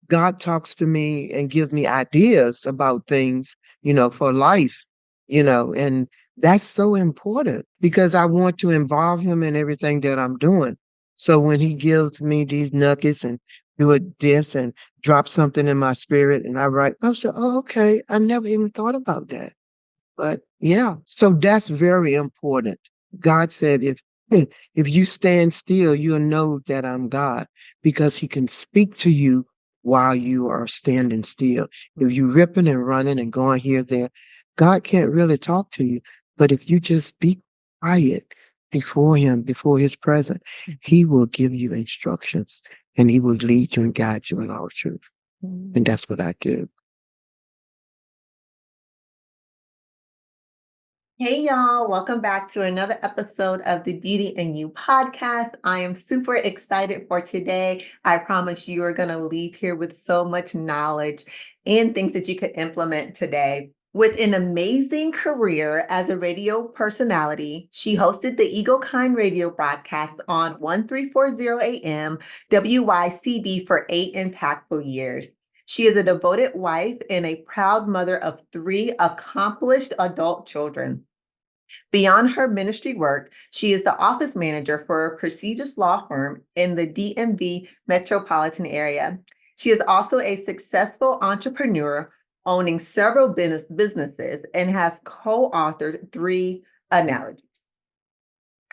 God talks to me and gives me ideas about things, for life, and that's so important because I want to involve him in everything that I'm doing. So when he gives me these nuggets and do it this and drop something in my spirit and I write, I say, oh, okay. I never even thought about that. But yeah, so that's very important. God said, if you stand still, you'll know that I'm God because he can speak to you while you are standing still. If you're ripping and running and going here, there, God can't really talk to you. But if you just be quiet before him, before his presence, he will give you instructions and he will lead you and guide you in all truth. And that's what I do. Hey, y'all, welcome back to another episode of the Beauty in You podcast. I am super excited for today. I promise you are going to leave here with so much knowledge and things that you could implement today. With an amazing career as a radio personality, she hosted the Eagle Kind radio broadcast on 1340 AM WYCB for 8 impactful years. She is a devoted wife and a proud mother of 3 accomplished adult children. Beyond her ministry work, she is the office manager for a prestigious law firm in the DMV metropolitan area. She is also a successful entrepreneur, owning several businesses, and has co authored 3 anthologies.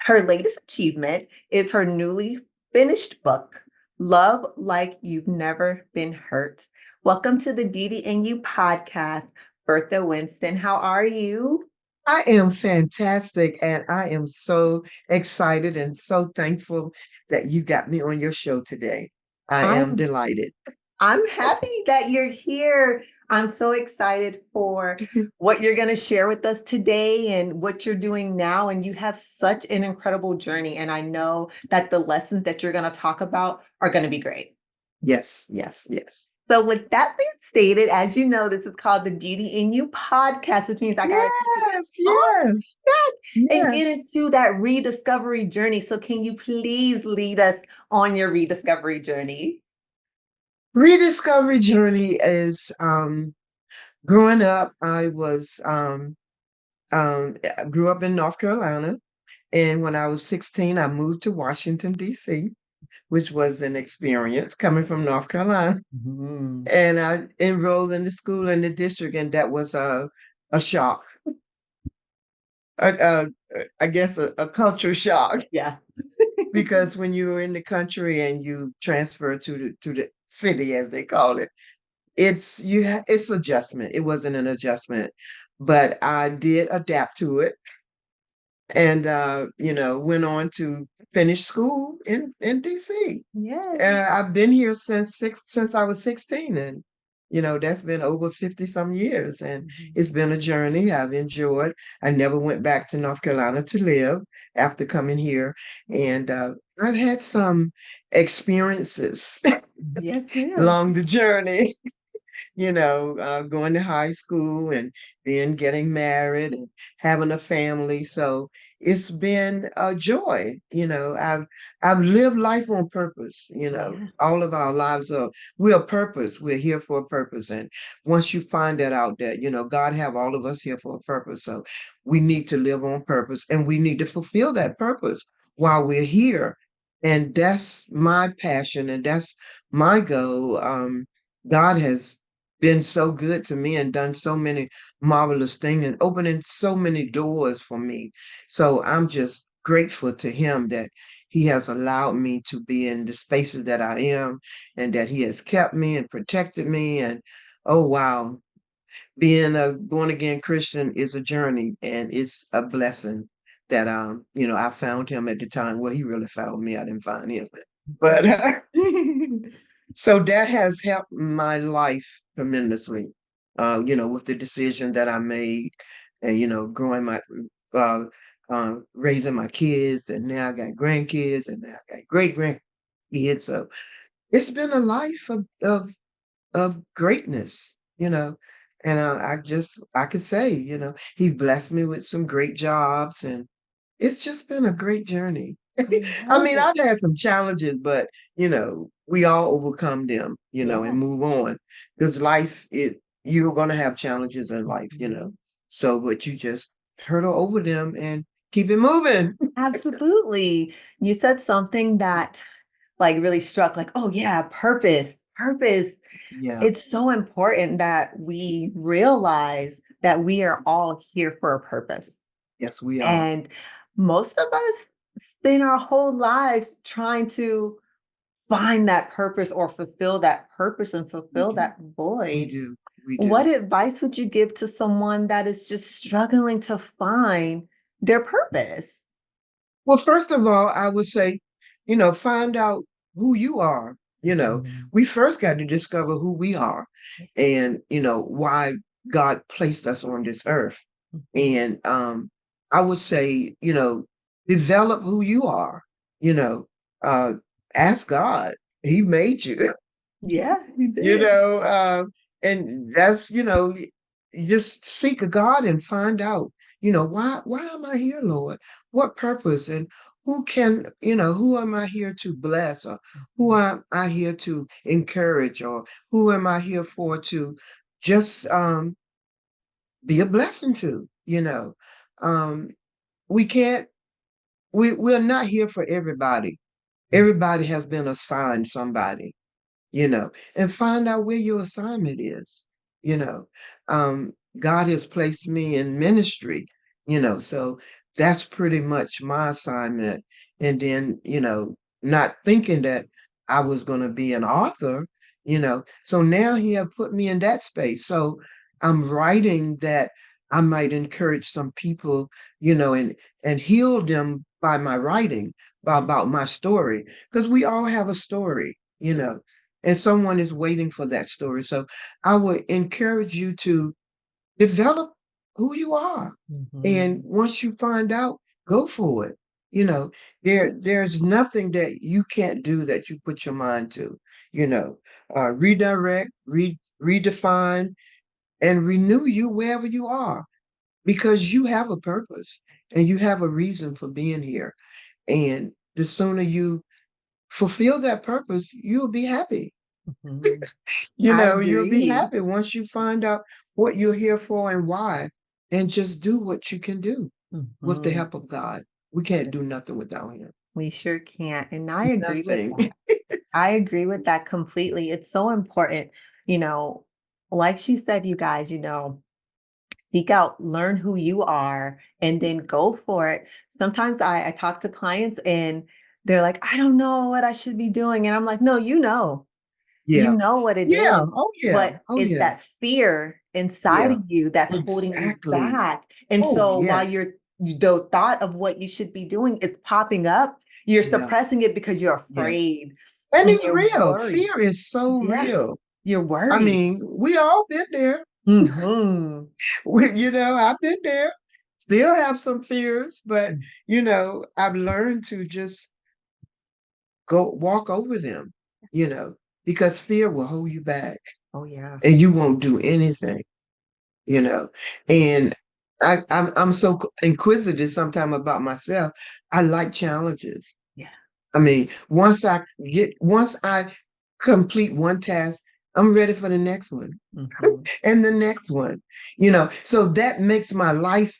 Her latest achievement is her newly finished book, Love Like You've Never Been Hurt. Welcome to the Beauty in You podcast, Bertha Winston. How are you? I am fantastic, and I am so excited and so thankful that you got me on your show today. I am I'm delighted. I'm happy that you're here. I'm so excited for what you're going to share with us today and what you're doing now. And you have such an incredible journey. And I know that the lessons that you're going to talk about are going to be great. Yes, yes, yes. So, with that being stated, as you know, this is called the Beauty in You podcast, which means I got to keep it Yes, on yes, track and get yes. into that rediscovery journey. So, can you please lead us on your rediscovery journey? Rediscovery journey is growing up. I grew up in North Carolina, and when I was 16, I moved to Washington, D.C., which was an experience coming from North Carolina. Mhm. And I enrolled in the school in the district, and that was a shock. I guess a culture shock Yeah. because when you were in the country and you transfer to the city, as they call it, it's adjustment. It wasn't an adjustment, but I did adapt to it, and went on to finish school in DC. Yeah. I've been here since I was 16, and that's been over 50 some years, and Mhm. it's been a journey I've enjoyed. I never went back to North Carolina to live after coming here, and I've had some experiences Yes, ma'am. along the journey. Going to high school and then getting married and having a family. So it's been a joy. I've lived life on purpose. Yeah. All of our lives we're a purpose. We're here for a purpose. And once you find that out, that God have all of us here for a purpose. So we need to live on purpose and we need to fulfill that purpose while we're here. And that's my passion and that's my goal. God has been so good to me and done so many marvelous things and opening so many doors for me. So I'm just grateful to him that he has allowed me to be in the spaces that I am and that he has kept me and protected me. And oh, wow, being a born again Christian is a journey and it's a blessing that, I found him at the time. Well, he really found me. I didn't find him. But so that has helped my life tremendously, with the decision that I made and, growing uh, raising my kids, and now I got grandkids, and now I got great grandkids. So it's been a life of greatness, and I could say, he's blessed me with some great jobs, and it's just been a great journey. I I love mean, it. I've had some challenges, but we all overcome them, and Yeah. move on. Because you're gonna have challenges in life, Mhm. So, but you just hurdle over them and keep it moving. Absolutely. You said something that like really struck like, oh yeah, purpose. Purpose. Yeah. It's so important that we realize that we are all here for a purpose. Yes, we are. And most of us spend our whole lives trying to find that purpose or fulfill that purpose and We fulfill do. that We void. do. We What do. advice would you give to someone that is just struggling to find their purpose? Well, first of all, I would say, find out who you are. Mhm. We first got to discover who we are and, why God placed us on this earth. Mhm. And I would say, develop who you are, you know, uh, ask God. He made you. Yeah, you you did. know, uh, and that's, just seek a God and find out, why am I here, Lord? What purpose? And who am I here to bless? Or who Mhm. am I here to encourage? Or who am I here for to just be a blessing to, Um, we can't, we're not here for everybody. Everybody has been assigned somebody, and find out where your assignment is. You know, God has placed me in ministry, so that's pretty much my assignment. And then, not thinking that I was going to be an author, so now He have put me in that space. So I'm writing that I might encourage some people, and heal them by my writing, about my story, because we all have a story, and someone is waiting for that story. So I would encourage you to develop who you are. And Mhm. once you find out, go for it. You know, there's nothing that you can't do that you put your mind to, redirect, redefine, and renew you wherever you are, because you have a purpose and you have a reason for being here. And the sooner you fulfill that purpose, you'll be happy. Mhm. I You'll be agree. happy once you find out what you're here for and why, and just do what you can do with the Mhm. help of God. We can't do nothing without Him. We sure can't. And I agree with Nothing. that. I agree with that completely. It's so important, you know, like she said, you guys, seek out, learn who you are, and then go for it. Sometimes I talk to clients and they're like, I don't know what I should be doing. And I'm like, no, Yeah. you know what it Yeah. is, Oh, yeah. but Oh, it's yeah. that fear inside Yeah. of you that's holding you Exactly. back. And Oh, so while yes. the thought of what you should be doing is popping up, you're Yeah. suppressing it because you're Yes. afraid And and it's you're real. worried. Fear is so Yeah, real. you're I worried. mean, we all been there. Mhm. I've been there. Still have some fears, but I've learned to just go walk over them, you know, because fear will hold you back Oh, yeah. and you won't do anything, you know. And I'm so inquisitive sometimes about myself. I like challenges. Yeah. I mean, once I complete one task, I'm ready for the next one Mhm. and the next one, so that makes my life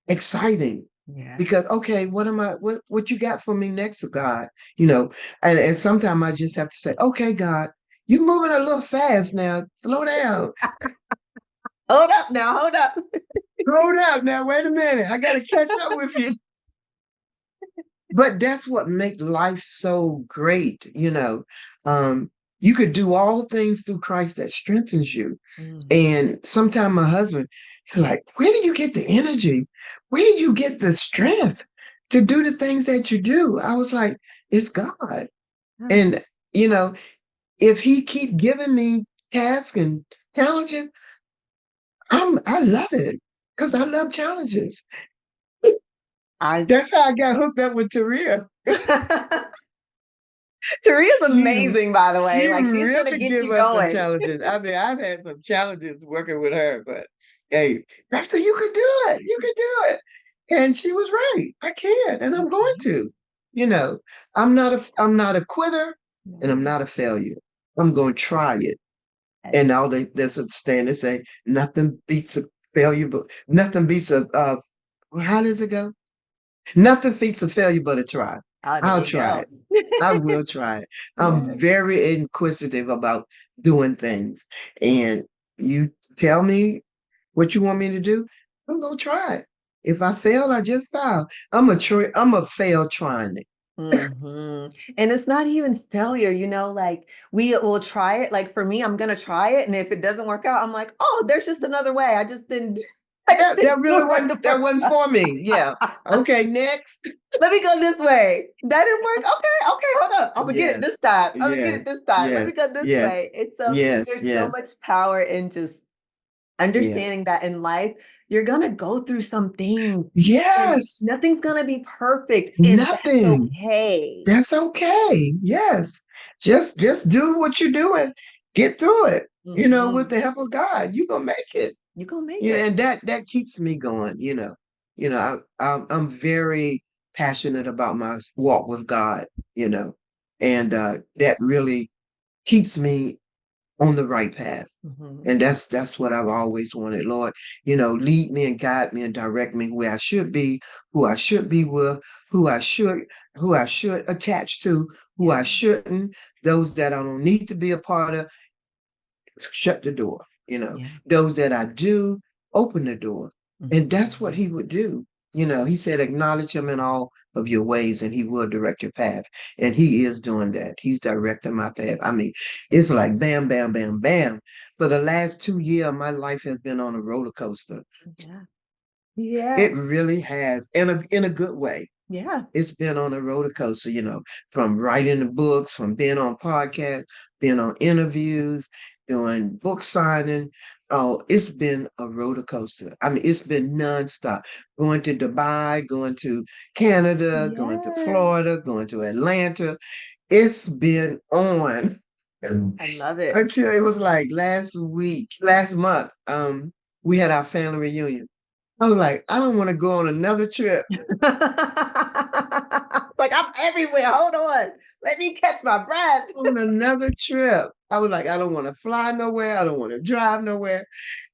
exciting, Yeah. because okay, what you got for me next, God, you know and sometimes I just have to say, okay, God, you moving a little fast now, slow down, Hold up now, hold up. hold up now, wait a minute, I got to catch up with you. But that's what make life so great, you could do all things through Christ that strengthens you. Mm. And sometimes my husband, he's like, where do you get the energy? Where do you get the strength to do the things that you do? I was like, it's God. Yeah. And, you know, if he keep giving me tasks and challenges, I love it because I love challenges. I That's how I got hooked up with Taria. Taria's She amazing, by the way. she Like, she's gonna really get give you us some going. challenges. I mean, I've had some challenges working with her, but hey, Bertha, you can do it. You can do it. And she was right. I can, and I'm going Okay. to. You know, I'm not a quitter and I'm No. not a failure. I'm going to try it. Yes. And there's a stand that say nothing beats a failure, but nothing beats how does it go? Nothing beats a failure but a try. Oh, there I'll you try go. it. I will try it. I'm Yes. very inquisitive about doing things. And you tell me what you want me to do, I'm gonna try it. If I fail, I just fail. I'm a fail trying it. And it's not even failure, like we will try it. Like for me, I'm gonna try it. And if it doesn't work out, I'm like, oh, there's just another way. I just That didn't do really it wasn't the that first wasn't time. for me. Yeah. Okay, next. Let me go this way. That didn't work. Okay, okay, hold up. I'm gonna get it Yes. this time. I'm gonna get Yes. it this time. Let Yes. me go this Yes. way. And so Yes. there's so Yes. much power in just Yeah. understanding that in life, you're gonna go through some things and Yes. nothing's gonna be perfect, and that's Nothing. okay. That's okay. Yes. Just do what you're doing. Get through it. With Mhm. the help of God, you're gonna make it. You gonna make it. And that keeps me going. I'm very passionate about my walk with God, you know, and that really keeps me on the right path. Mhm. And that's what I've always wanted. Lord, lead me and guide me and direct me where I should be, who I should be with, who I should who I should attach to, who Yeah, I shouldn't, those that I don't need to be a part of, shut the door. yeah. Those that I do, open the door. And that's what Mhm. he would do. He said, acknowledge him in all of your ways and he will direct your path. And he is doing that. He's directing my path. I mean, it's like bam, bam, bam, bam. For the last 2 years, my life has been on a roller coaster. Yeah. Yeah. It really has, in a good way. Yeah. It's been on a roller coaster, from writing the books, from being on podcasts, being on interviews, doing book signing. Oh, it's been a roller coaster. I mean, it's been nonstop. Going to Dubai, going to Canada, going to Yeah. Florida, going to Atlanta. It's been on. And I love it. until it was like last month, we had our family reunion. I was like, I don't want to go on another trip. Like, I'm everywhere. Hold on. Let me catch my breath. On another trip. I was like, I don't want to fly nowhere. I don't want to drive nowhere.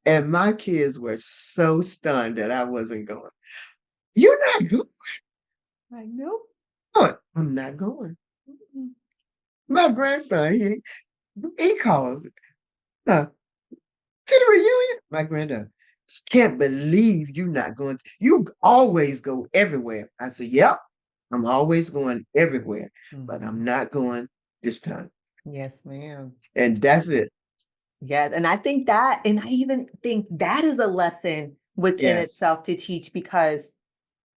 And my kids were so stunned that I wasn't going. You're not I know. going. I'm not going. Mm-mm. My grandson, he calls to the reunion. My granddad can't believe you're not going. You always go everywhere. I said, yep, I'm always going everywhere, but I'm Mhm. not going this time. Yes, ma'am. And that's it. Yeah, and I even think that is a lesson within Yes, itself to teach because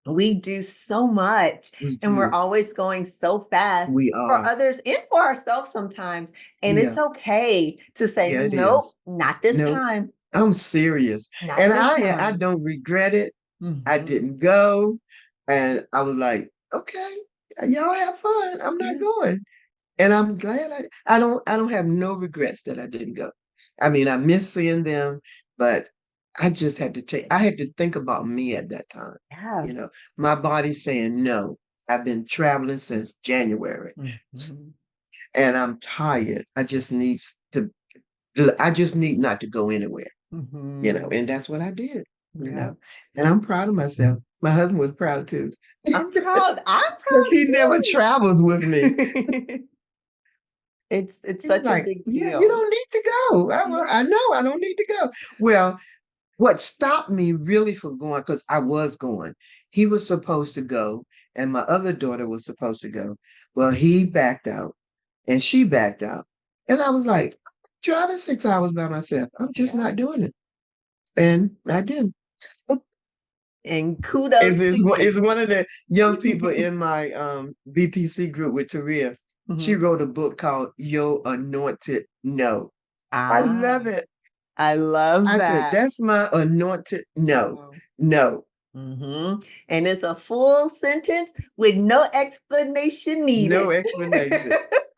we do so much we and we're do. always going so fast We for are. others and for ourselves sometimes. And Yeah. it's okay to say, Yeah, it nope, is. not this No, time. I'm serious. Not And this I time. don't regret it. I Mhm. didn't go. And I was like, okay, y'all have fun. I'm not Yeah. going. And I'm glad I don't have no regrets that I didn't go. I mean, I miss seeing them, but I had to think about me at that time. Yeah. You know, my body's saying no. I've been traveling since January Mhm. and I'm tired. I just need not to go anywhere, Mhm. and that's what I did, you Yeah. know, and I'm proud of myself. My husband was proud too. I'm proud. I'm Because proud he never too. travels with me. It's He was such a like, big yeah, you deal. don't need to go. Yeah. I know I don't need to go. Well, what stopped me really from going, because I was going, he was supposed to go, and my other daughter was supposed to go. Well, he backed out, and she backed out. And I was like, driving 6 hours by myself. I'm just Yeah. not doing it. And I didn't. And kudos to Is you. one of the young people in my BPC group with Taria. She Mhm. wrote a book called Your Anointed No. I Ah, love it. I love I said, that. that's my anointed no. Wow. No. Mhm. And it's a full sentence with no explanation No needed. explanation.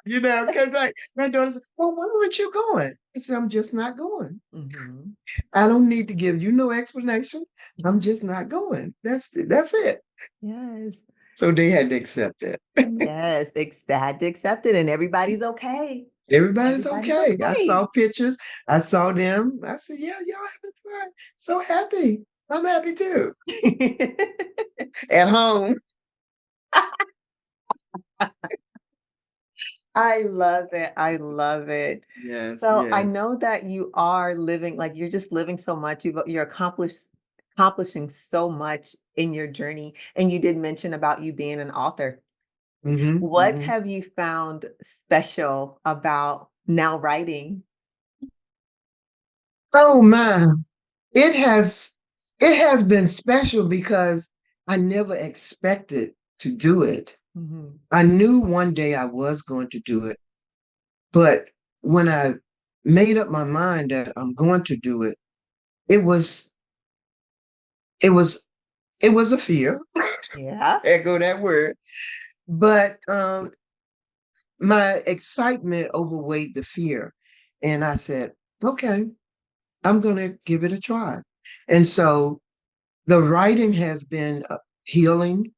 Because like my daughter said, well, why weren't you going? I said, I'm just not going. Mhm. I don't need to give you no explanation. I'm just not going. That's it. Yes. So they had to accept that. Yes, had to accept it, and everybody's okay. Everybody's Everybody's okay. I okay. saw pictures. I saw them. I said, yeah, y'all having fun. So happy. I'm happy too. At home. I love it. I love it. Yes, So I yes. know that you are living, like you're just living so much. You're accomplishing so much in your journey. And you did mention about you being an author. Hmm, What hmm. have you found special about now writing? Oh my. It has it has been special because I never expected to do it. Mhm. I knew one day I was going to do it, but when I made up my mind that I'm going to do it, it was it was it was a fear. Yeah. Echo that word. But my excitement overweighed the fear. And I said, okay, I'm going to give it a try. And so the writing has been healing,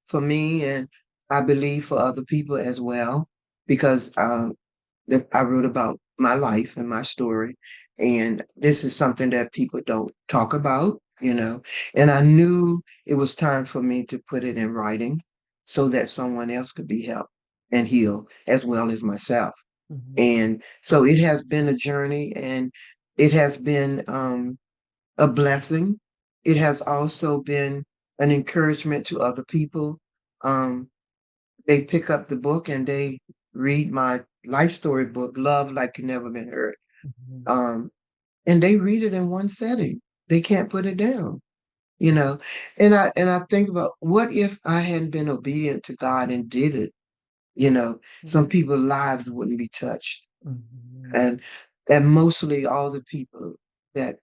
for me, and I believe for other people as well, because I wrote about my life and my story, and this is something that people don't talk about. And I knew it was time for me to put it in writing so that someone else could be helped and healed as well as myself. Mhm. And so it has been a journey, and it has been a blessing. It has also been an encouragement to other people. Um, they pick up the book and they read my life story book, Love Like You Never Been Hurt. Mhm. Um, and they read it in one setting. They can't put it down, you know. And I think about what if I hadn't been obedient to God and did it, some people's lives wouldn't be touched. Mhm. And and mostly all the people that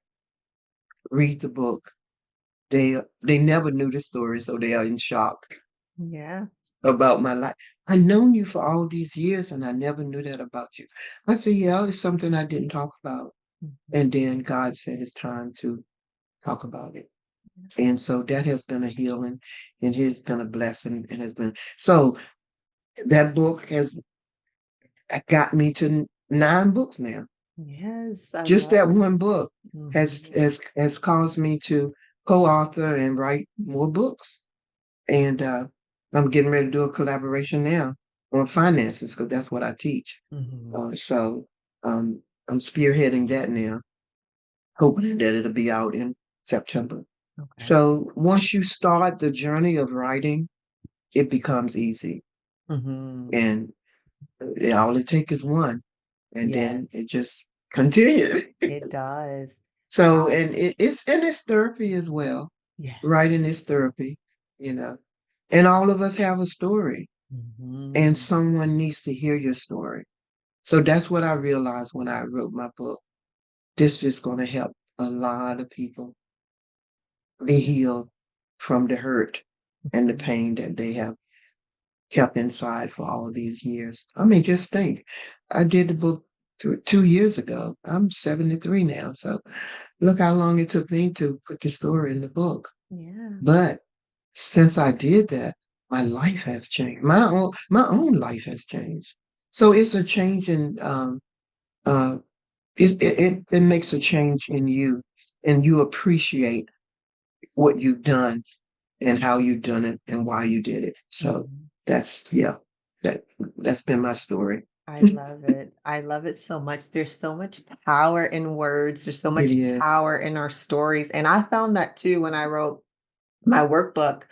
read the book, they never knew the story, so they are in shock Yeah. about my life. I known you for all these years and I never knew that about you. I said, yeah, it's something I didn't talk about. And Mhm. then God said it's time to talk about it. And so that has been a healing and has been a blessing and has been so that book has got me to 9 books now. Yes, I Just love that it. one book has Mhm. has has caused me to co-author and write more books. And I'm getting ready to do a collaboration now on finances because that's what I teach. Mhm. So I'm spearheading that now, hoping that it'll be out in September. Okay. So once you start the journey of writing, it becomes easy. Mhm. And all it takes is one, and Yes, then it just continues. it does. So, I and it's therapy as well. Yes. Writing is therapy, you know, and all of us have a story. And Mhm. someone needs to hear your story. So that's what I realized when I wrote my book. This is going to help a lot of people be healed from the hurt and the Mhm. pain that they have kept inside for all these years. I mean, just think, I did the book 2 years ago. I'm 73 now. So look how long it took me to put the story in the book. Yeah. But since I did that, my life has changed. My own life has changed. So it's a change in uh it makes a change in you, and you appreciate what you've done and how you've done it and why you did it. So Mhm. that's yeah, that that's been my story. I love it. I love it so much. There's so much power in words. There's so It much is. power in our stories. And I found that too when I wrote my workbook.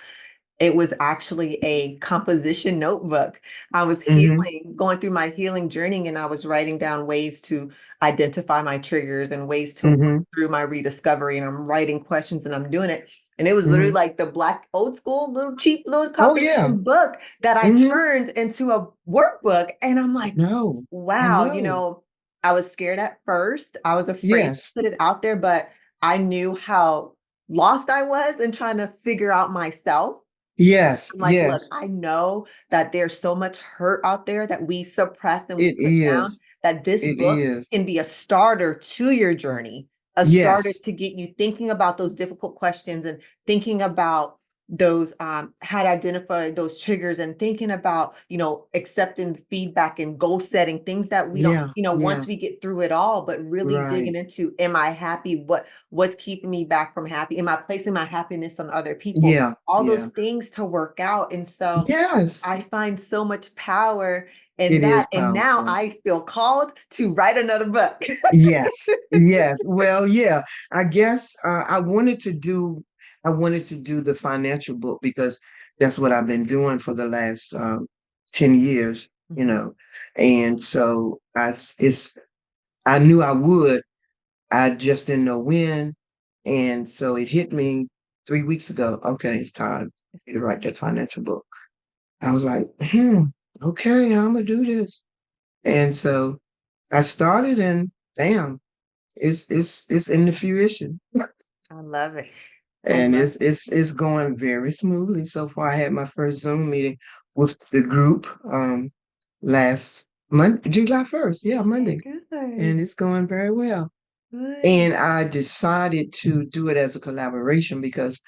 It was actually a composition notebook. I was Mm-hmm. going through my healing journey, and I was writing down ways to identify my triggers and ways to work Mm-hmm. through my rediscovery. And I'm writing questions and I'm doing it. And it was literally Mm-hmm. like the black old school little cheap little Oh yeah. composition book that I Mm-hmm. turned into a workbook. And I'm I like, know. I wow, know. I was scared at first. I was afraid to Yes. put it out there, but I knew how lost I was in trying to figure out myself. Yes. I'm like, look, Yes. I know that there's so much hurt out there that we suppress and we It put down, is. that this It book is. can be a starter to your journey, a starter Yes. to get you thinking about those difficult questions and thinking about those how to identify those triggers and thinking about, accepting feedback and goal setting, things that we don't, Yeah, once yeah, we get through it all, but really right. digging into, am I happy? What's keeping me back from happy? Am I placing my happiness on other people? Yeah, All yeah. those things to work out. And so Yes, I find so much power in it is that. And now powerful. I feel called to write another book. Yes, yes. Well, yeah. I guess I wanted to do the financial book because that's what I've been doing for the last 10 years, you Mhm. know. And so I knew I would. I just didn't know when. And so it hit me 3 weeks ago. Okay, it's time to write that financial book. I was like, okay, I'm gonna do this. And so I started and bam, it's in the fruition. I love it. I And love it's going very smoothly so far. I had my first Zoom meeting with the group last Monday, July 1st. Yeah, Okay, Monday. good. And it's going very well. Good. And I decided to do it as a collaboration because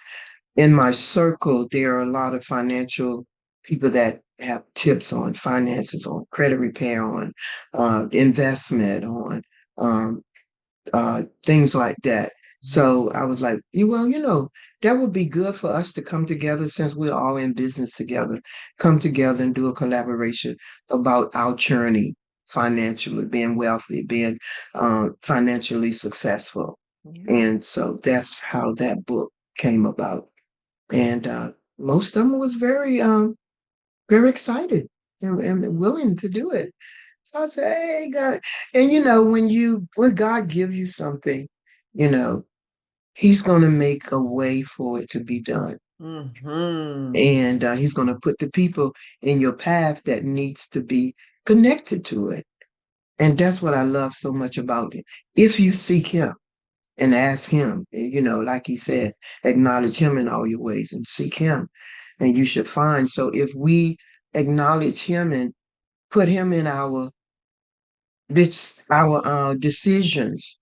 in my circle, there are a lot of financial people that have tips on finances, on credit repair, on investment, on um, things like that. So I was like, well, that would be good for us to come together since we're all in business together, come together and do a collaboration about our journey financially, being wealthy, being financially successful. Yeah. And so that's how that book came about. And most of them was very excited and willing to do it. So I said, hey, God. And when God gives you something, you know, He's going to make a way for it to be done. Mhm. And He's going to put the people in your path that needs to be connected to it. And that's what I love so much about it. If you seek Him and ask Him, like He said, acknowledge Him in all your ways and seek Him, and you should find. So if we acknowledge Him and put Him in our decisions,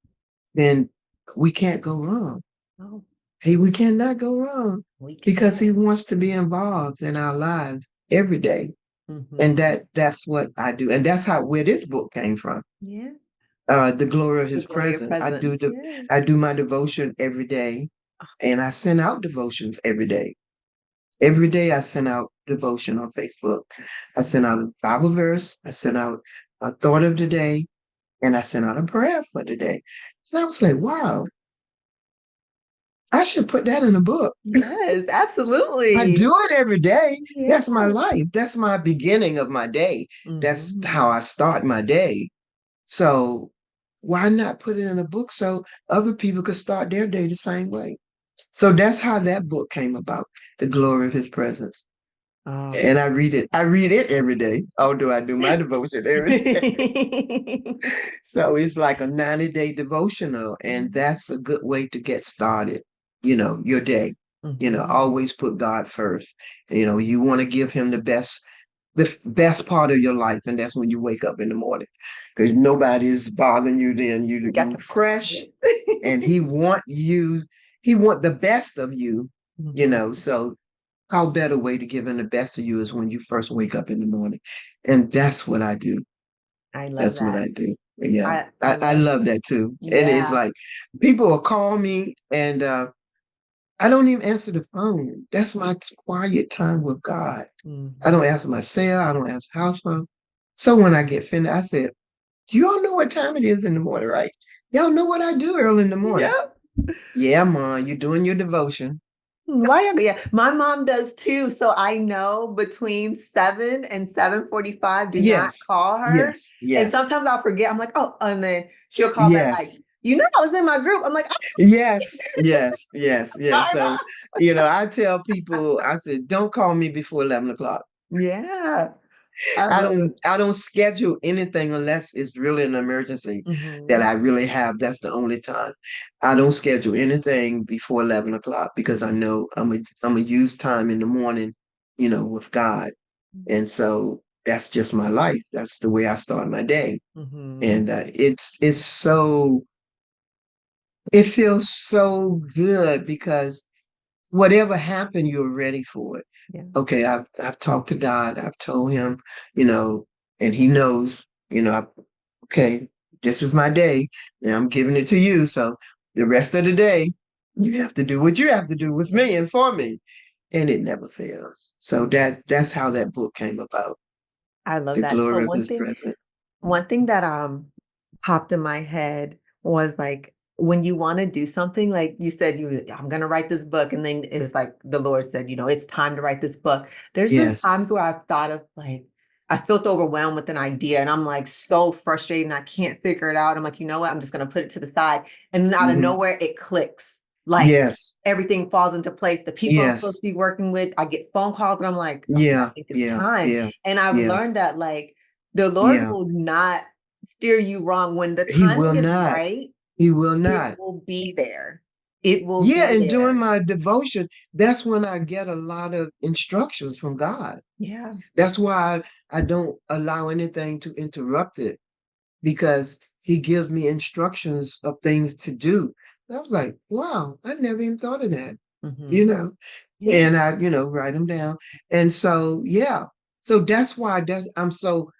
then we can't go wrong. Oh, Hey, we cannot go wrong we because can. He wants to be involved in our lives every day. And Mhm. that's what I do. And that's where this book came from. Yeah. The glory of The His glory of presence. presence. Yeah. I do my devotion every day, and I send out devotions every day. Every day I send out devotion on Facebook. I send out a Bible verse. I send out a thought of the day, and I sent out a prayer for the day. And I was like, wow, I should put that in a book. Yes, I absolutely. do it every day. Yeah. That's my life. That's my beginning of my day. That's how Mhm. I start my day. So why not put it in a book so other people could start their day the same way? So that's how that book came about, The Glory of His Presence. Oh. And I read it. I read it every day, although I do my devotion every day. So it's like a 90-day devotional, and Mhm. that's a good way to get started, your day. Mhm. Always put God first. You want to give Him the best part of your life, and that's when you wake up in the morning. Because nobody is bothering you then. You got You some fresh, quiet. and He want the best of you, Mhm. so how better way to give Him the best of you is when you first wake up in the morning. And that's what I do. I love That's what that. I do. Yeah. I I love love that too. And it's yeah. like people will call me and I don't even answer the phone. That's my quiet time with God. I Mhm. don't answer my cell. I don't answer house phone. So when I get finished, I said, you all know what time it is in the morning, right? Y'all know what I do early in the morning. Yep. Yeah, Mom, you're doing your devotion. Why yeah, my mom does too. So I know between 7 and 7:45, do not Yes, call her. yes, And yes, sometimes I'll forget. I'm like, oh, and then she'll call back like, yes, I was in my group. I'm like, I'm yes, yes, yes, yes. sorry, So, mom. I tell people, I said, don't call me before 11 o'clock. Yeah, I I love don't it. I don't schedule anything unless it's really an emergency that Mhm. I really have. That's the only time. I don't schedule anything before 11 o'clock because I know I'm a use time in the morning, with God. And so that's just my life. That's the way I start my day. Mhm. And it feels so good because whatever happened, you're ready for it. Yeah. Okay, I've talked to God. I've told him, you know, and he knows, okay, this is my day. And I'm giving it to you. So the rest of the day, you have to do what you have to do with me and for me. And it never fails. So that's how that book came about. I love The that. So glory of one his thing presence. one thing that popped in my head was like when you want to do something, like you said, I'm gonna write this book, and then it was like the Lord said, it's time to write this book. There's been Yes. times where I've thought of like I felt overwhelmed with an idea and I'm like so frustrated and I can't figure it out. I'm like, you know what? I'm just gonna put it to the side. And then out of Hmm. nowhere it clicks. Like Yes. everything falls into place. The people I'm supposed Yes. to be working with, I get phone calls and I'm like, okay, I Yeah. think it's Yeah. time. Yeah. And I've Yeah. learned that like the Lord Yeah. will not steer you wrong. When the He will timing is not. right, He will it not. will be there. It will Yeah, be and during there. my devotion, that's when I get a lot of instructions from God. Yeah. That's why I don't allow anything to interrupt it because he gives me instructions of things to do. And I was like, wow, I never even thought of that, you Mhm. know, Yeah. and I, write them down. And so, yeah, so I'm so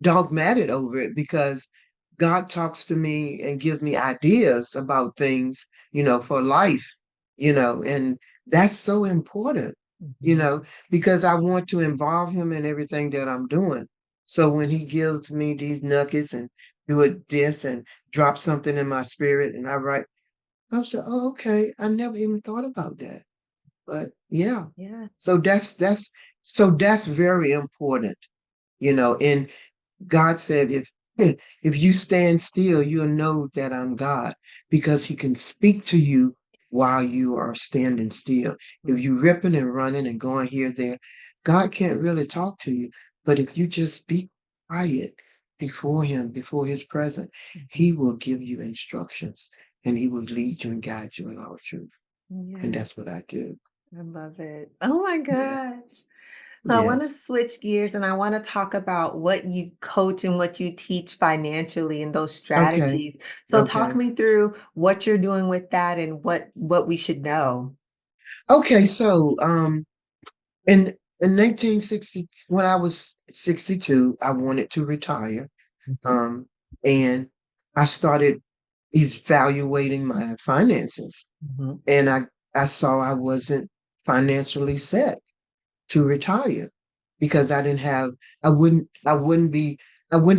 dogmatic over it because God talks to me and gives me ideas about things, for life, and that's so important, Mhm. because I want to involve him in everything that I'm doing. So when he gives me these nuggets and do it this and drop something in my spirit and I write, I said, oh, okay, I never even thought about that. But yeah. Yeah. So that's very important, and God said, if you stand still, you'll know that I'm God because he can speak to you while you are standing still. If Mhm. you ripping and running and going here, there, God can't really talk to you. But if you just be quiet before him, before his presence, he Mhm. will give you instructions and he will lead you and guide you in all truth. And Yeah. that's what I do. I love it. Oh my Yeah. gosh. So I want to Yes. switch gears and I want to talk about what you coach and what you teach financially and those Okay. strategies. So talk Okay. me through what you're doing with that and what we should know. Okay. So, in 1960, when I was 62, I wanted to retire. Mhm. Um, and I started evaluating my finances. Mhm. And I saw I wasn't financially set to retire because I wouldn't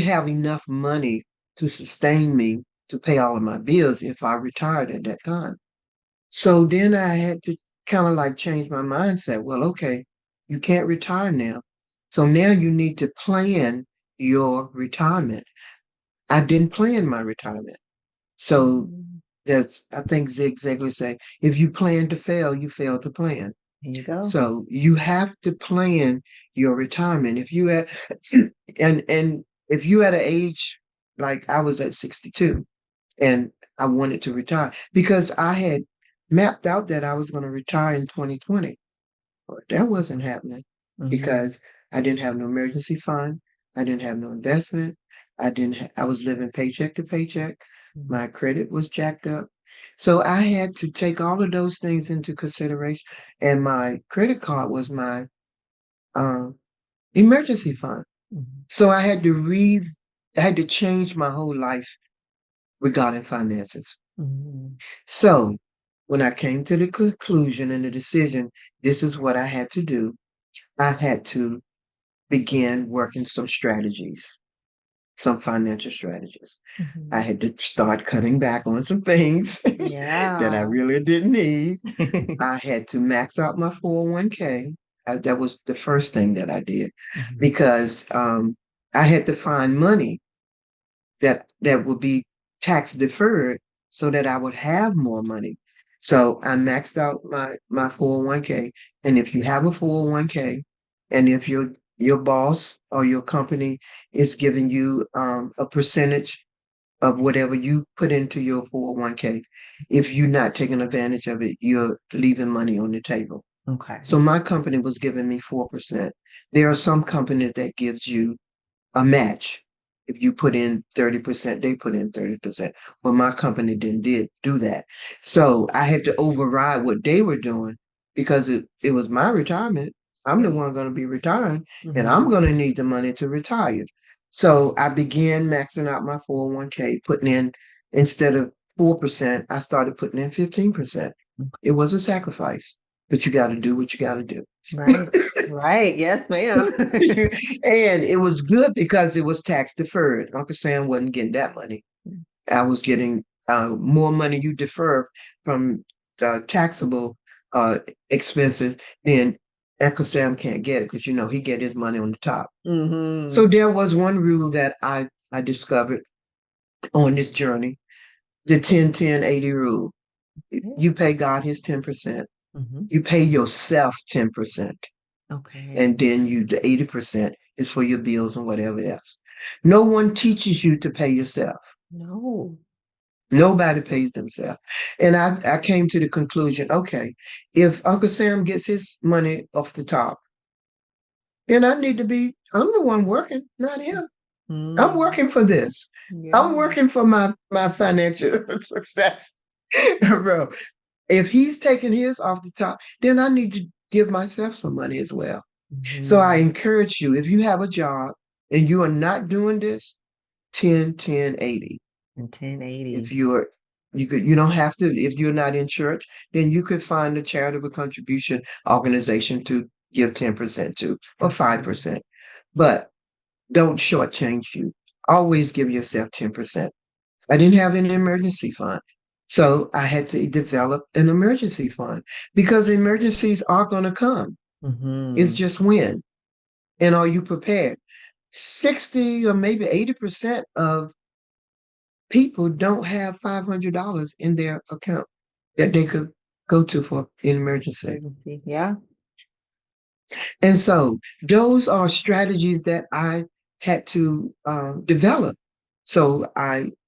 have enough money to sustain me to pay all of my bills if I retired at that time. So then I had to kind of like change my mindset. Well, okay, you can't retire now. So now you need to plan your retirement. I didn't plan my retirement. So Mhm. I think Zig Ziglar say, if you plan to fail, you fail to plan. There you go. So you have to plan your retirement. If you at and if you at an age like I was at 62 and I wanted to retire because I had mapped out that I was going to retire in 2020. But that wasn't happening Mhm. because I didn't have no emergency fund. I didn't have no investment. I was living paycheck to paycheck. Mhm. My credit was jacked up. So I had to take all of those things into consideration. And my credit card was my um, emergency fund. Mhm. So I had to change my whole life regarding finances. Mhm. So when I came to the conclusion and the decision, this is what I had to do. I had to begin working some strategies, some financial strategies. I Mhm. had to start cutting back on some things that I Yeah. really didn't need. I had to max out my 401k. That was the first thing that I did Mhm. because I had to find money that would be tax deferred so that I would have more money. So I maxed out my 401k. And if you have a 401k and if your boss or your company is giving you a percentage of whatever you put into your 401k, if you're not taking advantage of it, you're leaving money on the table. Okay. So my company was giving me 4%. There are some companies that gives you a match. If you put in 30%, they put in 30%. Well, my company didn't do that. So I had to override what they were doing because it was my retirement. I'm the Yeah. one going to be retiring and I'm Mhm. going to need the money to retire. So I began maxing out my 401k, putting in, instead of 4%, I started putting in 15%. It was a sacrifice, but you got to do what you got to do. Right. Right. Yes, ma'am. And it was good because it was tax deferred. Uncle Sam wasn't getting that money. I was getting more money you defer from taxable uh, expenses than Uncle Sam can't get it because he get his money on the top. So Mhm. there was one rule that I discovered on this journey, the 10-10-80 rule. Yeah. You pay God his 10%. Mhm. You pay yourself 10%. Okay. And then the 80% is for your bills and whatever else. No one teaches you to pay yourself. No. Nobody pays themselves. And I came to the conclusion, okay, if Uncle Sam gets his money off the top, then I'm the one working, not him. I'm Mm. working for this. I'm Yeah. working for my financial success. Bro, if he's taking his off the top, then I need to give myself some money as well. So I Mhm. encourage you, if you have a job and you are not doing this, 10-10-80. And 1080. If you don't have to, if you're not in church, then you could find a charitable contribution organization to give 10% to or Absolutely. 5%. But don't shortchange you. Always give yourself 10%. I didn't have an emergency fund. So I had to develop an emergency fund because emergencies are going to come. It's Mhm. just when. And are you prepared? 60 or maybe 80% of people don't have $500 in their account that they could go to for an emergency. Emergency. Yeah. And so those are strategies that I had to develop. So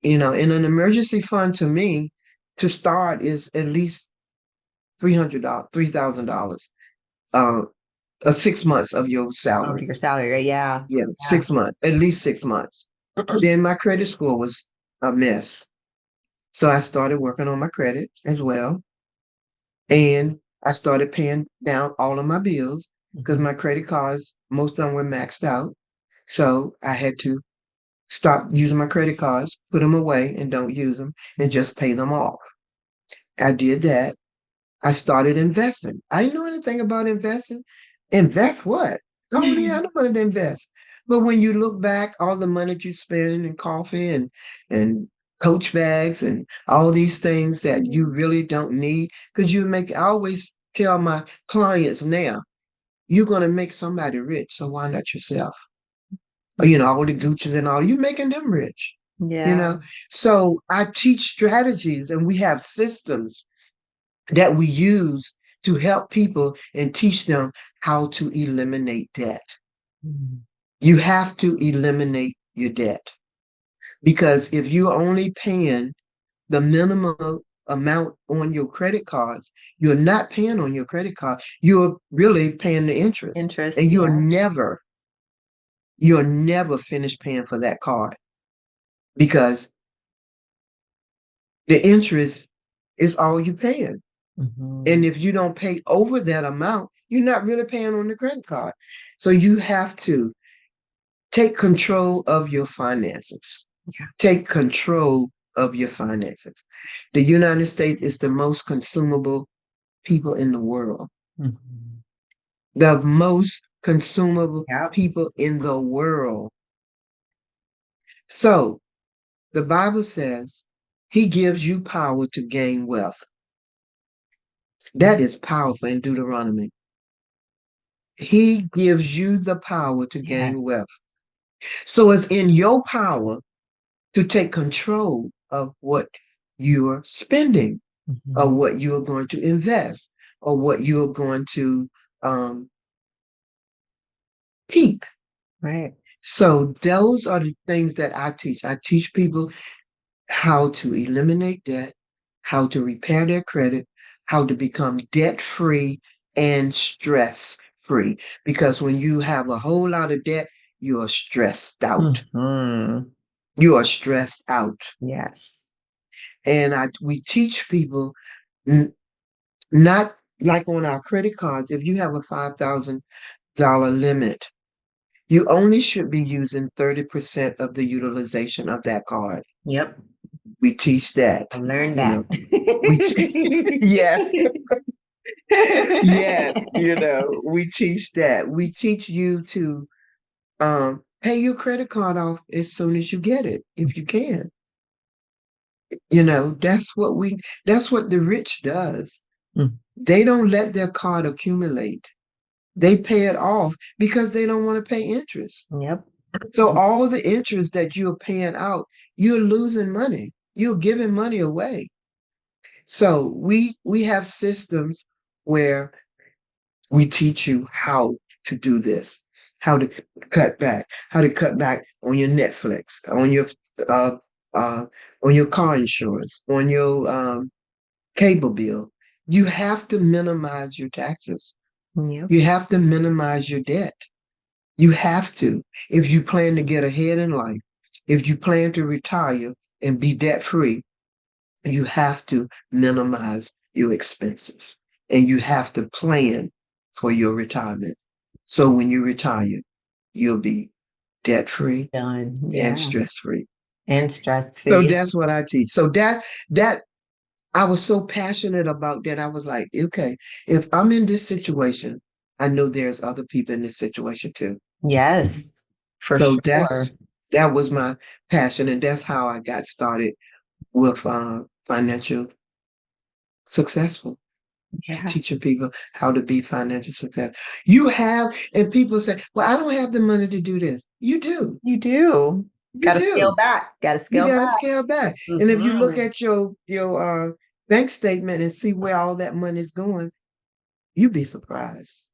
in an emergency fund to me, to start is at least $300, $3,000, uh, 6 months of your Of salary. your salary, right? Yeah. Yeah, Yeah. 6 months, at least 6 months. Then my credit score was a mess. So I started working on my credit as well. And I started paying down all of my bills because Mhm. my credit cards, most of them were maxed out. So I had to stop using my credit cards, put them away and don't use them and Mhm. just pay them off. I did that. I started investing. I didn't know anything about investing. Invest what? I don't even have no money to invest. But when you look back, all the money that you spend in coffee and coach bags and all these things that you really don't need, because I always tell my clients now, you're gonna make somebody rich, so why not yourself? All the Gucci's and all, you're making them rich. You Yeah. know, so I teach strategies and we have systems that we use to help people and teach them how to eliminate debt. Mhm. You have to eliminate your debt because if you're only paying the minimum amount on your credit cards, you're not paying on your credit card. You're really paying the interest Interest. and Yeah. you're never finished paying for that card because the interest is all you're paying. And Mhm. if you don't pay over that amount, you're not really paying on the credit card. So you have to take control of your finances. Yeah. Take control of your finances. The United States is the most consumable people in the world. Mhm. The most consumable Yep. people in the world. So the Bible says he gives you power to gain wealth. That is powerful in Deuteronomy. He gives you the power to gain Yes. wealth. So it's in your power to take control of what you're spending, or Mhm. what you're going to invest, or what you're going to um, keep. Right. So those are the things that I teach. I teach people how to eliminate debt, how to repair their credit, how to become debt free and stress free. Because when you have a whole lot of debt, you are stressed out. Mhm. You are stressed out. Yes. And we teach people n- not like on our credit cards, if you have a $5,000 limit, you only should be using 30% of the utilization of that card. Yep. We teach I that, learned you that. know, yes, yes, we teach that. We teach you to pay your credit card off as soon as you get it, if you can. That's what the rich does. Mm. They don't let their card accumulate. They pay it off because they don't want to pay interest. Yep. So all the interest that you're paying out, you're losing money. You're giving money away. So we have systems where we teach you how to do this, how to cut back on your Netflix, uh, uh, on your car insurance, on your cable bill. You have to minimize your taxes. Yep. You have to minimize your debt. You have to. If you plan to get ahead in life, if you plan to retire and be debt free, you have to minimize your expenses and you have to plan for your retirement. So when you retire, you'll be debt free Done. and Yeah. stress free. And stress So free. that's what I teach. So that I was so passionate about that. I was like, okay, if I'm in this situation, I know there's other people in this situation too. Yes, for So sure. that was my passion, and that's how I got started with financial successful, Yeah. teaching people how to be financial success. You have, and people say, "Well, I don't have the money to do this." You do, You do. you Got to scale do. back. Got to You scale got to back. scale back, and if you look Mhm. at your bank statement and see where all that money is going, you'd be surprised.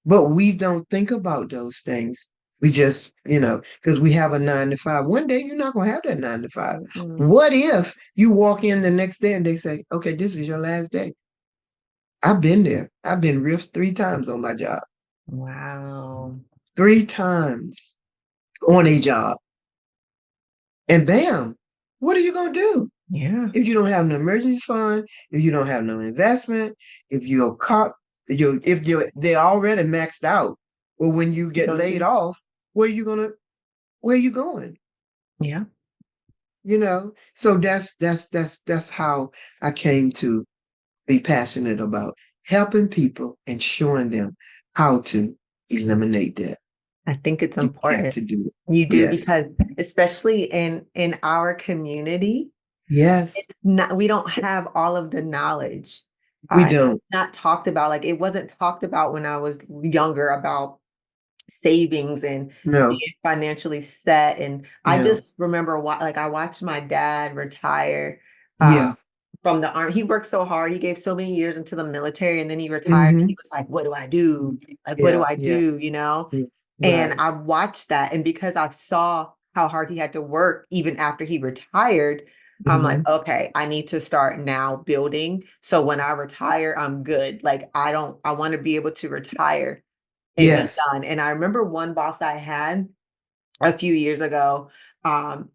But we don't think about those things. We just, because we have a 9 to 5. One day you're not going to have that 9 to 5. Mhm. What if you walk in the next day and they say, okay, this is your last day? I've been there. I've been riffed 3 times on my job, Wow. 3 times on a job. And bam, what are you going to do? Yeah. If you don't have an emergency fund, if you don't have no investment, if you're caught, they're already maxed out. Well, when you You get don't laid do. off, where are you going? Yeah. So that's how I came to be passionate about helping people and showing them how to eliminate debt. I think it's You got important. to do it. You do Yes. because especially in our community, Yes. it's not we don't have all of the knowledge. We It's don't. not talked about. Like it wasn't talked about when I was younger about savings and No. being financially set. And I No. just remember like I watched my dad retire Yeah. from the army. He worked so hard. He gave so many years into the military and then he retired. And Hmm. he was like, what do I do? Like, what do Yeah. I Yeah. do? You know? Yeah. And Right. I watched that. And because I saw how hard he had to work even after he retired, I'm like, Hmm. okay, I need to start now building. So when I retire, I'm good. Like I want to be able to retire and be Yes. done. And I remember one boss I had a few years ago.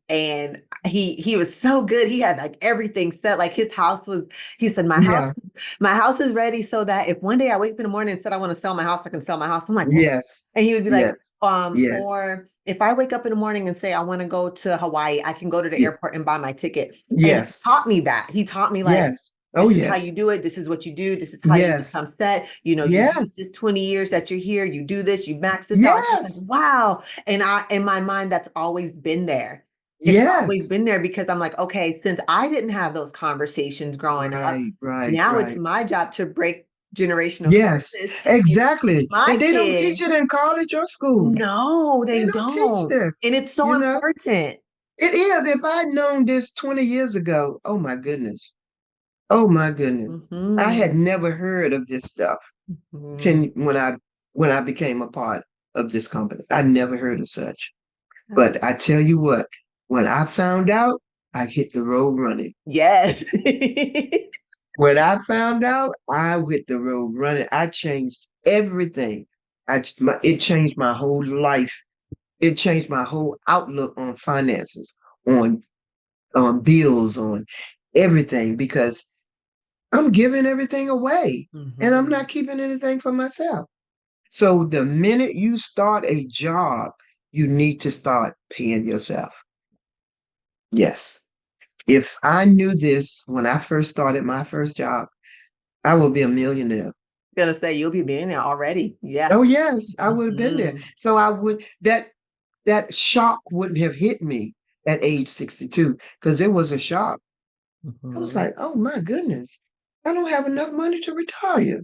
And he was so good. He had like everything set. Like his house was, he said, Yeah. my house is ready so that if one day I wake up in the morning and said I want to sell my house, I can sell my house. I'm like, what? Yes. And he would be like, Yes. Yes. or if I wake up in the morning and say I want to go to Hawaii, I can go to the Ye- airport and buy my ticket. And he Yes. taught me that. He taught me like, Yes. Oh, this is how yes. you do it. This is what you do. This is how you Yes. become set. You know, you use Yes. this 20 years that you're here. You do this, you max this out. I was like, Yes. wow. And in my mind, that's always been there. It's always Yes. been there because I'm like, okay, since I didn't have those conversations growing up, Right. Right. now it's Right. my job to break generational Yes. curses and teach Exactly. my And they don't teach kids. it in college or school. No, They they don't teach don't. this. And it's so You know, important. it is. If I'd known this 20 years ago, oh my goodness. Oh my goodness. I Hmm. had never heard of this stuff 10 when I became a part of this company. I never heard of such. But I tell you what, when I found out, I hit the road running. Yes. When I found out, I hit the road running. I changed everything. It changed my whole life It changed my whole outlook on finances, on bills, on everything, because I'm giving everything away and I'm Mhm. not keeping anything for myself. So the minute you start a job, you need to start paying yourself. Yes. If I knew this when I first started my first job, I would be a millionaire. Gonna say you'll be being there already. Yeah. Oh yes, I would have been there. Mhm. So I would that shock wouldn't have hit me at age 62 because it was a shock. I was Mhm. like, oh my goodness, I don't have enough money to retire.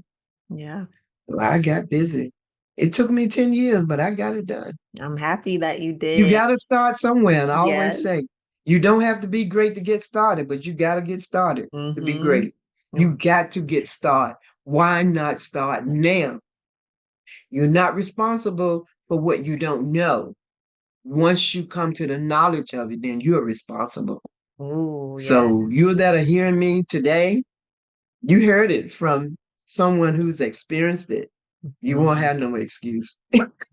Yeah. So I got busy. It took me 10 years, but I got it done. I'm happy that you You did. got to start somewhere. And I always Yes. say, you don't have to be great to get started, but you got to get started to be Mhm. great. You got to get started. Why not start now? You're not responsible for what you don't know. Once you come to the knowledge of it, then you're responsible. Ooh, yeah. So you that are hearing me today, you heard it from someone who's experienced it. You won't Mhm. have no excuse.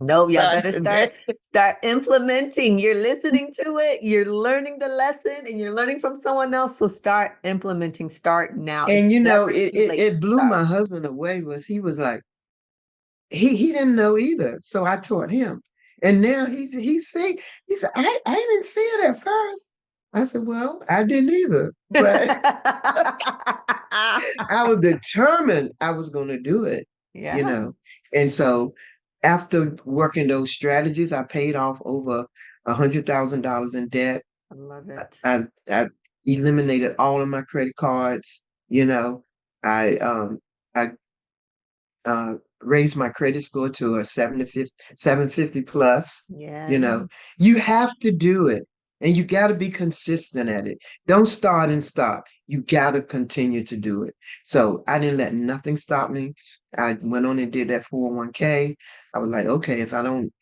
No, y'all Not better today. start implementing. You're listening to it, you're learning the lesson, and you're learning from someone else. So start implementing. Start now. And It's you know, never it, too it late to it blew start. my husband away. Was he was like he didn't know either, so I taught him. And now he's saying he said I didn't see it at first. I said, well, I didn't either, but I was determined I was going to do it, you Yeah, know. And so after working those strategies, I paid off over $100,000 in debt. I love it. I eliminated all of my credit cards. You know, I uh, raised my credit score to a 750 plus. Yeah. You know, you have to do it and you got to be consistent at it. Don't start and stop. You got to continue to do it. So I didn't let nothing stop me. I went on and did that 401k. I was like, okay, if I don't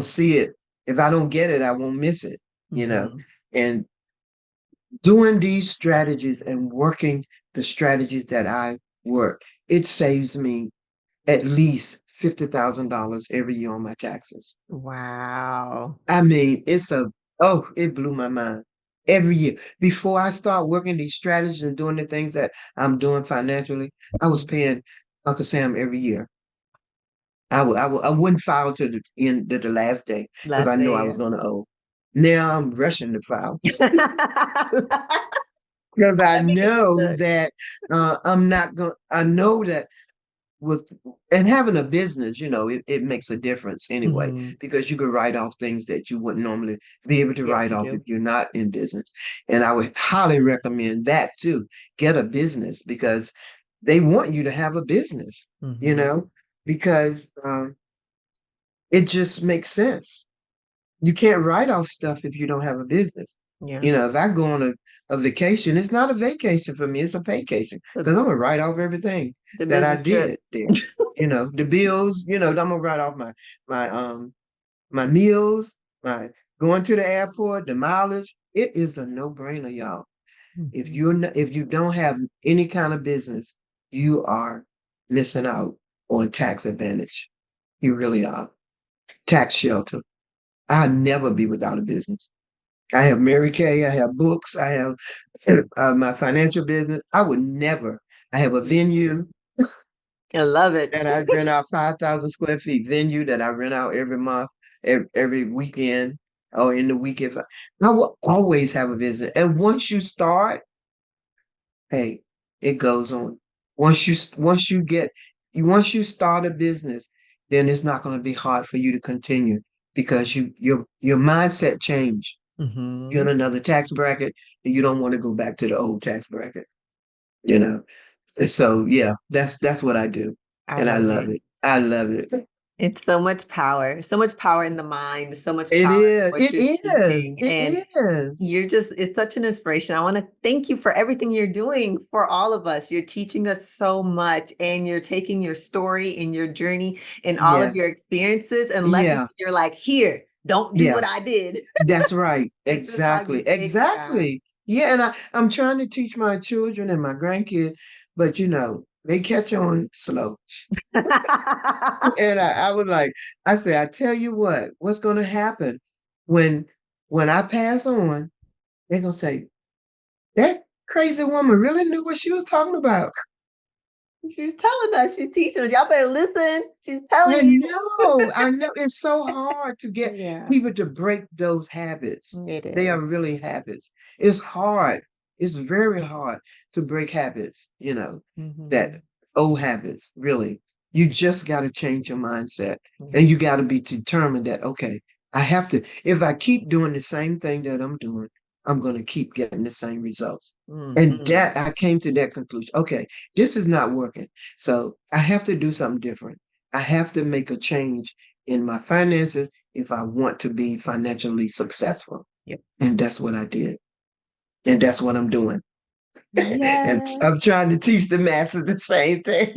see it, if I don't get it, I won't miss it, you know. Mhm. And doing these strategies and working the strategies that I work, it saves me at least $50,000 every year on my taxes. Wow. I mean, it blew my mind every year. Before I start working these strategies and doing the things that I'm doing financially, I was paying Uncle Sam every year. I wouldn't file to the end of the last day because I Last know I day, was yeah. going to owe. Now I'm rushing to file because I know Understood. that I'm not going. I know that with and having a business, it makes a difference anyway, Mhm. because you can write off things that you wouldn't normally be able to Be able write to off if do. you're not in business. And I would highly recommend that too. Get a business because they want you to have a business, you Mhm. know, because it just makes sense. You can't write off stuff if you don't have a business. Yeah. If I go on a vacation, it's not a vacation for me, it's a vacation The because I'm gonna write off everything the that I business trip. did there. The bills, I'm gonna write off my meals, my going to the airport, the mileage. It is a no-brainer, y'all. Mhm. If you don't have any kind of business, you are missing out on tax advantage. You really are. Tax shelter. I'll never be without a business. I have Mary Kay, I have books, I have my financial business. I would never. I have a venue I love it. that I rent out 5,000 square feet venue that I rent out every month, every weekend, or in the week. If I will always have a visit. And once you start, hey, it goes on. Once you start a business, then it's not going to be hard for you to continue because your mindset changed. You're in Mhm. another tax bracket and you don't want to go back to the old tax bracket, you know. So yeah, that's what I do. I And I love love it. it. I love it. It's so much power in the mind, so much It power in is. what It you're is. teaching, It and is. it's such an inspiration. I wanna thank you for everything you're doing for all of us. You're teaching us so much, and you're taking your story and your journey and all of your Yes. experiences and lessons, Yeah. you're like, "Here, don't do Yeah. what I did. That's right. This is how Exactly. you fix that." Exactly. Yeah. And I'm trying to teach my children and my grandkids, but they catch on slow. And I was like, I said, I tell you what's going to happen when I pass on, they're going to say, that crazy woman really knew what she was talking about. She's telling us, she's teaching us. Y'all better listen. She's telling you. I know. It's so hard to get Yeah, people to break those habits. it They is. are really habits. It's hard. It's very hard to break habits, that Mhm. old habits, really. You just got to change your mindset Yeah. and you got to be determined that, okay, I have to, if I keep doing the same thing that I'm doing, I'm going to keep getting the same results. And Mhm. that I came to that conclusion. Okay, this is not working. So I have to do something different. I have to make a change in my finances if I want to be financially successful. Yep. And that's what I did. And that's what I'm doing. And Yeah. I'm trying to teach the masses the same thing.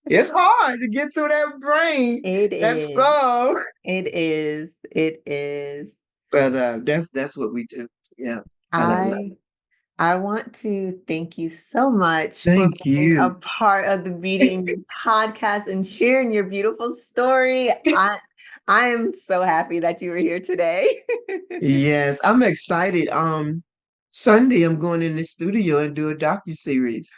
It's hard to get through that brain, It that is. skull. It is. It is. But that's what we do. Yeah. And I love I it. I want to thank you so much for Thank being a you. part of the Beauty and You podcast and sharing your beautiful story. I am so happy that you were here today. Yes, I'm excited. Sunday I'm going in the studio and do a docu-series.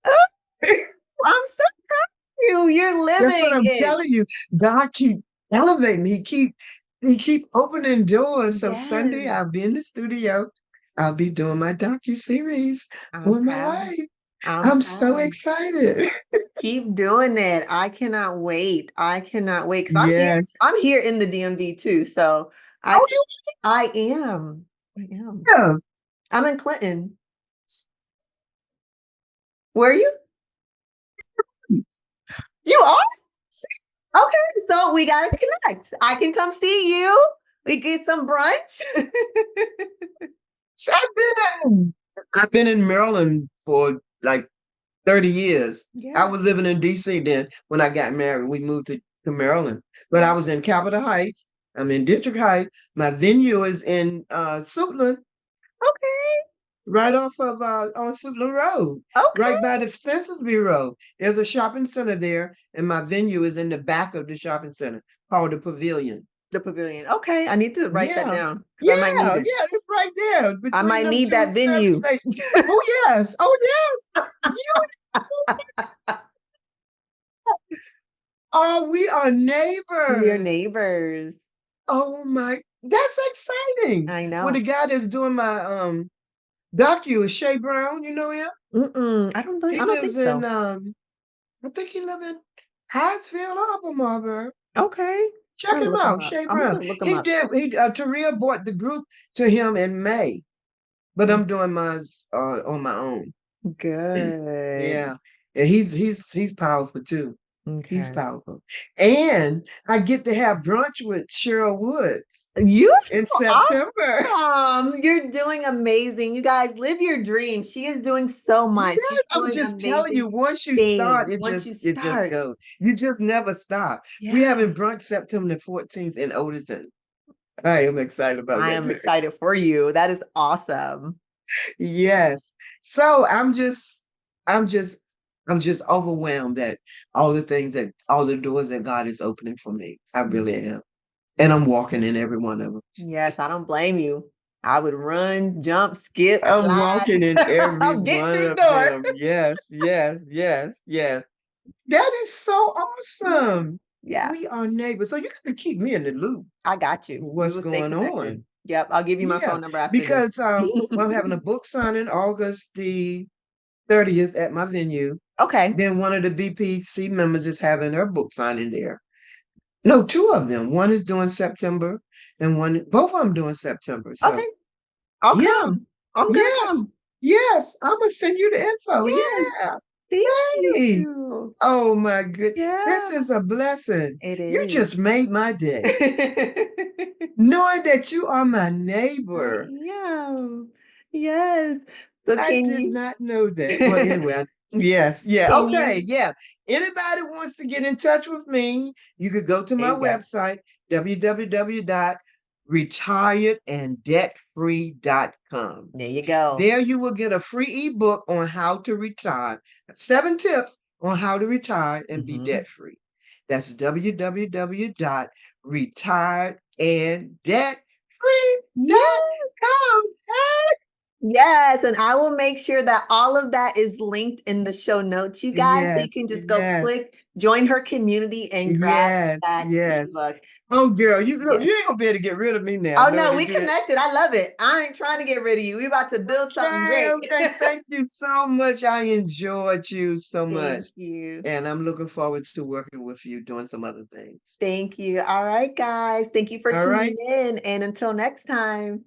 I'm so proud of you. You're That's what living I'm it. telling you. God keep elevating. He keep opening doors. So Sunday Yes. I'll be in the studio. I'll be doing my docu-series I'm on my proud. life. I'm I'm so proud. excited. Keep doing it. I cannot wait. I cannot wait because I'm here. Yes. I'm here in the DMV too. So I Oh, can, I am. I am. yeah. I'm in Clinton. Where are you? You are? Okay, so we gotta connect. I can come see you. We get some brunch. So I've been in Maryland for like 30 years. I Yeah. was living in DC then when I got married. We moved to Maryland. But I Yeah. was in Capitol Heights. I'm in District Heights. My venue is in Suitland, Okay. right off of on Suitland Road, right Okay. by the Census Bureau. There's a shopping center there, and my venue is in the back of the shopping center called the Pavilion. The pavilion. Okay. I need to write that Yeah. down because I might need Yeah, it. yeah, it's right there I between might them need two that service venue. stations. Oh yes, oh yes. You we are We are neighbors. neighbors. Oh my, that's exciting. I Well, the know. guy that's doing my docu is Shay Brown. You know him? Mm-mm. He I don't lives think in so. I think he lives in Hyattsville or Upper Marlboro. Okay. Check I'm gonna him look him out, up. Shay I'm just Brown. gonna look him He up. did. Taria bought the group to him in May, but I'm doing mine on my own. Good. Yeah, and he's powerful too. He's Okay. powerful, and I get to have brunch with Cheryl Woods You're in so September. awesome. You're doing amazing. You guys live your dream. She is doing so much. Yes, She's I'm doing just telling amazing you, once you start, things. it Once you just start. goes. You just never stop. We Yeah. having brunch September the 14th in Otiston. I am excited about I that am too. excited for you. That is awesome. Yes. So I'm just I'm just overwhelmed at all the doors that God is opening for me. I really am. And I'm walking in every one of them. Yes, I don't blame you. I would run, jump, skip, I'm slide. walking in every I'm getting one through the of door. them. Yes, yes, yes, yes. That is so Yeah. awesome. Yeah. We are neighbors. So you got to keep me in the loop I got you. with We what's will stay going connected. on. Yep. I'll give you my Yeah. phone number after this. Because well, I'm having a book signing August the 30th at my venue. Okay. Then one of the BPC members is having her book signing there. No, two of them. One is doing September and both of them doing September. Okay. So I'll yeah, come. I'm gonna yes, come. yes. I'm gonna send you the info. Yes. Yeah. Thank Hey. you. Oh my good. This Yeah, is a blessing. it You is. just made my day. I Knowing that you are my neighbor. am. Yes. So I can did you not know that. Well, anyway, yes, yeah, can okay, you yeah. Anybody wants to get in touch with me, you could go to there my you go. website, www.realestate retiredandDebtFree.com. There you go. There you will get a free ebook on how to retire. 7 tips on how to retire and be Mhm. debt free. That's www.retiredandDebtFree.com. Yes, and I will make sure that all of that is linked in the show notes, you guys, so you Yes, can just go yes, click, join her community, and grab yes, that yes. ebook. Oh, girl, you know Yes. you ain't gonna be able to get rid of me now. Oh, No, no, that we you connected. I love it. I ain't trying to get rid of you. We about to build something okay, great. okay. Thank you so much. I enjoyed you so much. Thank you. And I'm looking forward to working with you doing some other things. Thank you. All right, guys. Thank you for All right. tuning in, and until next time.